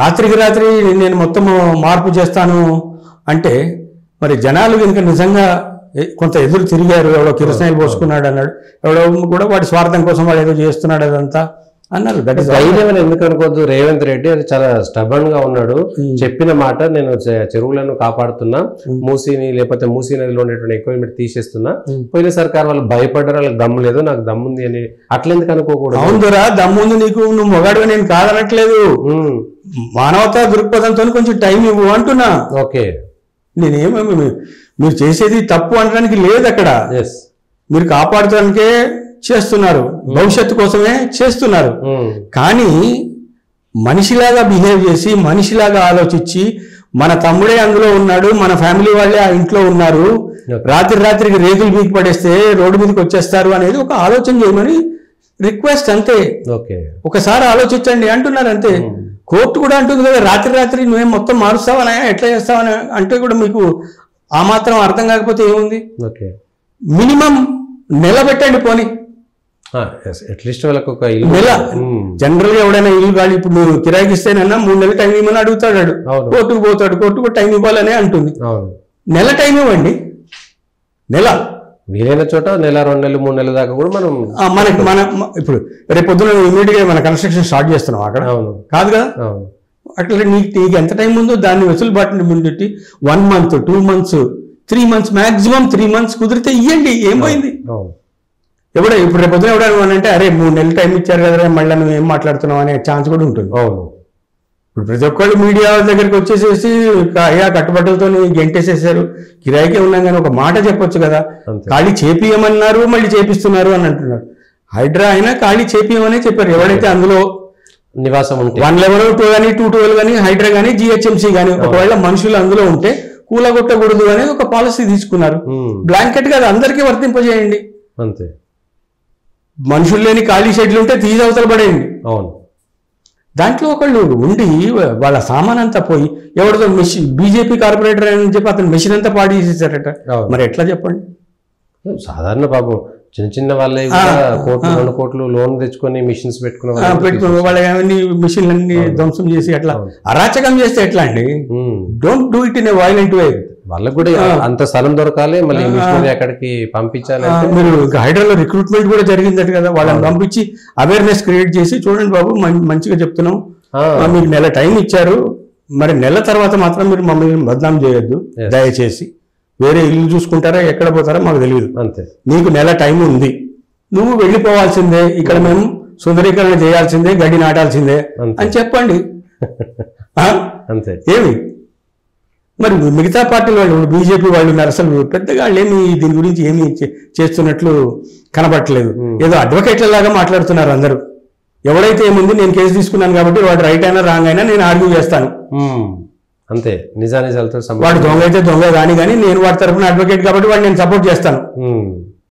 రాత్రికి రాత్రి నేను మొత్తం మార్పు చేస్తాను అంటే మరి జనాలు కనుక నిజంగా కొంత ఎదురు తిరిగారు, ఎవడో కిరసనాయిలు పోసుకున్నాడు అన్నాడు, ఎవడో కూడా వాడి స్వార్థం కోసం వాడు ఏదో చేస్తున్నాడు అదంతా అన్నారు. ధైర్యం ఎందుకు అనుకోవద్దు, రేవంత్ రెడ్డి అది చాలా స్టబర్న్ గా ఉన్నాడు. చెప్పిన మాట నేను చెరువులను కాపాడుతున్నా, మూసీని లేకపోతే మూసీ నదిలో ఉండేటువంటి ఎక్విప్మెంట్ తీసేస్తున్నా, పోయిన సర్కార్ వాళ్ళు భయపడ్డారు, వాళ్ళకి దమ్ము లేదు, నాకు దమ్ముంది అని అట్లెందుకు అనుకోకూడదు. అవునురా, దమ్ముంది నీకు, నువ్వు మొగాడు నేను కాదనట్లేదు, మానవతా దృక్పథంతో కొంచెం టైం ఇవ్వు అంటున్నా. ఓకే, నేనేమేమి మీరు చేసేది తప్పు అనడానికి లేదు అక్కడ, మీరు కాపాడటానికే చేస్తున్నారు, భవిష్యత్తు కోసమే చేస్తున్నారు. కానీ మనిషిలాగా బిహేవ్ చేసి మనిషిలాగా ఆలోచించి మన తమ్ముడే అందులో ఉన్నాడు, మన ఫ్యామిలీ వాళ్ళే ఆ ఇంట్లో ఉన్నారు, రాత్రికి రేకులు బీకి పడేస్తే రోడ్డు మీదకి వచ్చేస్తారు అనేది ఒక ఆలోచన చేయమని రిక్వెస్ట్ అంతే. ఒకసారి ఆలోచించండి అంటున్నారు అంతే. కోర్టు కూడా అంటుంది కదా, రాత్రి నువ్వేం మొత్తం మారుస్తావనా, ఎట్లా చేస్తావని అంటే కూడా మీకు ఆ మాత్రం అర్థం కాకపోతే ఏముంది. మినిమం నెల పెట్టండి, పోనీ అట్లీస్ట్ వాళ్ళకి ఒక నెల. జనరల్ గా ఎవడైనా ఇల్లు గాలి ఇప్పుడు నువ్వు కిరాయికి ఇస్తేనన్నా 3 నెలలు టైం ఇవ్వమని అడుగుతాడు, కోర్టుకు పోతాడు, కోర్టుకు టైం ఇవ్వాలనే అంటుంది. నెల టైం ఇవ్వండి, నెల వీలైన చోట నెల 2 నెలలు 3 నెలల దాకా కూడా మనం మన ఇప్పుడు రేపు పొద్దున ఇమీడియట్ గా మన కన్స్ట్రక్షన్ స్టార్ట్ చేస్తున్నాం అక్కడ, కాదు కదా. అట్లా నీకు ఎంత టైం ఉందో దాన్ని వెసులుబాటుని ముందెట్టి 1 month 2 months 3 months maximum 3 months కుదిరితే ఇవ్వండి, ఏం పోయింది. ఇప్పుడు రేపు పొద్దున ఎవడనంటే అరే 3 నెలలు టైం ఇచ్చారు కదా మళ్ళీ నువ్వు ఏం మాట్లాడుతున్నావు అనే ఛాన్స్ కూడా ఉంటుంది. ఇప్పుడు ప్రతి ఒక్కళ్ళు మీడియా దగ్గరికి వచ్చేసేసి అయ్యా కట్టుబట్టలతో గెంటేసేసారు, కిరాయికే ఉన్నాం కానీ ఒక మాట చెప్పొచ్చు కదా, ఖాళీ చేపియమన్నారు మళ్ళీ చేపిస్తున్నారు అని అంటున్నారు. హైడ్రా అయినా ఖాళీ చేపియమనే చెప్పారు, ఎవరైతే అందులో నివాసం 111 2 కానీ 212 కానీ హైడ్రా కానీ జిహెచ్ఎంసీ కానీ ఒకవేళ మనుషులు అందులో ఉంటే కూలగొట్టకూడదు అనేది ఒక పాలసీ తీసుకున్నారు. బ్లాంకెట్ గా అందరికీ వర్తింపజేయండి అంతే. మనుషులు లేని ఖాళీ షెడ్లు ఉంటే తీసవతల పడేయండి. అవును, దాంట్లో ఒకళ్ళు ఉండి వాళ్ళ సామాన్ అంతా పోయి ఎవరితో మెషిన్ బీజేపీ కార్పొరేటర్ అని చెప్పి అతను మెషిన్ అంతా పాడి చేసేసారట. మరి ఎట్లా చెప్పండి. సాధారణ పాపం చిన్న వాళ్ళే 1 కోట్లు లోన్ తెచ్చుకొని మిషన్స్ పెట్టుకున్న వాళ్ళ మిషన్లన్నీ ధ్వంసం చేసి అట్లా అరాచకం చేస్తే ఎట్లా అండి. Don't do it in a violent way. వాళ్ళకి కూడా అంత స్థలం దొరకాలి, మళ్ళీ అక్కడికి పంపించాలి. మీరు హైడ్రాలో రిక్రూట్మెంట్ కూడా జరిగిందట కదా, వాళ్ళని పంపించి అవేర్నెస్ క్రియేట్ చేసి చూడండి బాబు మంచిగా చెప్తున్నాం, మీకు నెల టైం ఇచ్చారు, మరి నెల తర్వాత మాత్రం మీరు మమ్మల్ని బదనాం చేయొద్దు దయచేసి, వేరే ఇల్లు చూసుకుంటారా ఎక్కడ పోతారా మాకు తెలియదు, అంతే, నీకు నెల టైం ఉంది, నువ్వు వెళ్ళిపోవాల్సిందే, ఇక్కడ మేము సుందరీకరణ చేయాల్సిందే, గడ్డి నాటాల్సిందే అని చెప్పండి అంతే. ఏమి మరి మిగతా పార్టీల వాళ్ళు బీజేపీ వాళ్ళు అసలు పెద్దగా ఏమి దీని గురించి ఏమి చేస్తున్నట్లు కనబట్టలేదు, ఏదో అడ్వకేట్ల లాగా మాట్లాడుతున్నారు అందరూ. ఎవడైతే ఏముంది నేను కేసు తీసుకున్నాను కాబట్టి వాడు రైట్ అయినా రాంగ్ అయినా నేను ఆర్గ్యూ చేస్తాను అంతే. నిజానిజాలతో వాడు దొంగ అయితే దొంగ కానీ నేను వాడి తరఫున అడ్వకేట్ కాబట్టి వాడు నేను సపోర్ట్ చేస్తాను.